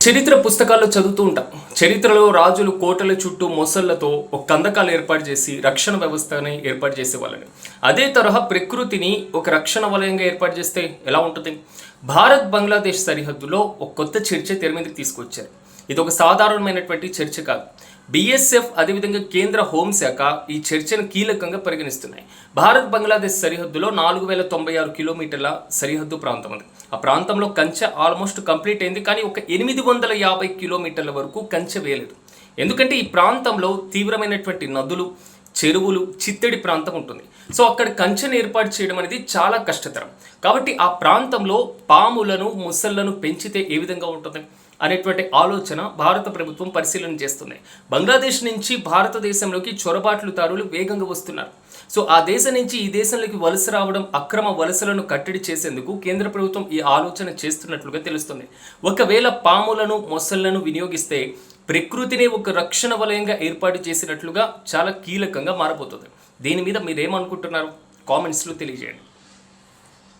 చరిత్ర పుస్తకాల్లో చదువుతూ ఉంటాం. చరిత్రలో రాజులు కోటల చుట్టూ మొసళ్లతో ఒక కందకాలు ఏర్పాటు చేసి రక్షణ వ్యవస్థని ఏర్పాటు చేసేవాళ్ళని. అదే తరహా ప్రకృతిని ఒక రక్షణ వలయంగా ఏర్పాటు చేస్తే ఎలా ఉంటుంది? భారత్ బంగ్లాదేశ్ సరిహద్దులో ఒక కొత్త చర్చ తెర మీదకి తీసుకొచ్చారు. ఇది ఒక సాధారణమైనటువంటి చర్చ కాదు. బీఎస్ఎఫ్ అదేవిధంగా కేంద్ర హోంశాఖ ఈ చర్చను కీలకంగా పరిగణిస్తున్నాయి. భారత్ బంగ్లాదేశ్ సరిహద్దులో 4096 కిలోమీటర్ల సరిహద్దు ప్రాంతం ఉంది. ఆ ప్రాంతంలో కంచె ఆల్మోస్ట్ కంప్లీట్ అయింది, కానీ ఒక 850 కిలోమీటర్ల వరకు కంచె వేయలేదు. ఎందుకంటే ఈ ప్రాంతంలో తీవ్రమైనటువంటి నదులు, చెరువులు, చిత్తడి ప్రాంతం ఉంటుంది. సో అక్కడ కంచెను ఏర్పాటు చేయడం అనేది చాలా కష్టతరం. కాబట్టి ఆ ప్రాంతంలో పాములను, ముసళ్లను పెంచితే ఏ విధంగా ఉంటుంది అనేటువంటి ఆలోచన భారత ప్రభుత్వం పరిశీలన చేస్తుంది. బంగ్లాదేశ్ నుంచి భారతదేశంలోకి చొరబాట్లుదారులు వేగంగా వస్తున్నారు. సో ఆ దేశం నుంచి ఈ దేశంలోకి వలస రావడం, అక్రమ వలసలను కట్టడి చేసేందుకు కేంద్ర ప్రభుత్వం ఈ ఆలోచన చేస్తున్నట్లుగా తెలుస్తుంది. ఒకవేళ పాములను, మొసళ్లను వినియోగిస్తే ప్రకృతిని ఒక రక్షణ వలయంగా ఏర్పాటు చేసినట్లుగా చాలా కీలకంగా మారబోతుంది. దీని మీద మీరేమనుకుంటున్నారు? కామెంట్స్లో తెలియజేయండి.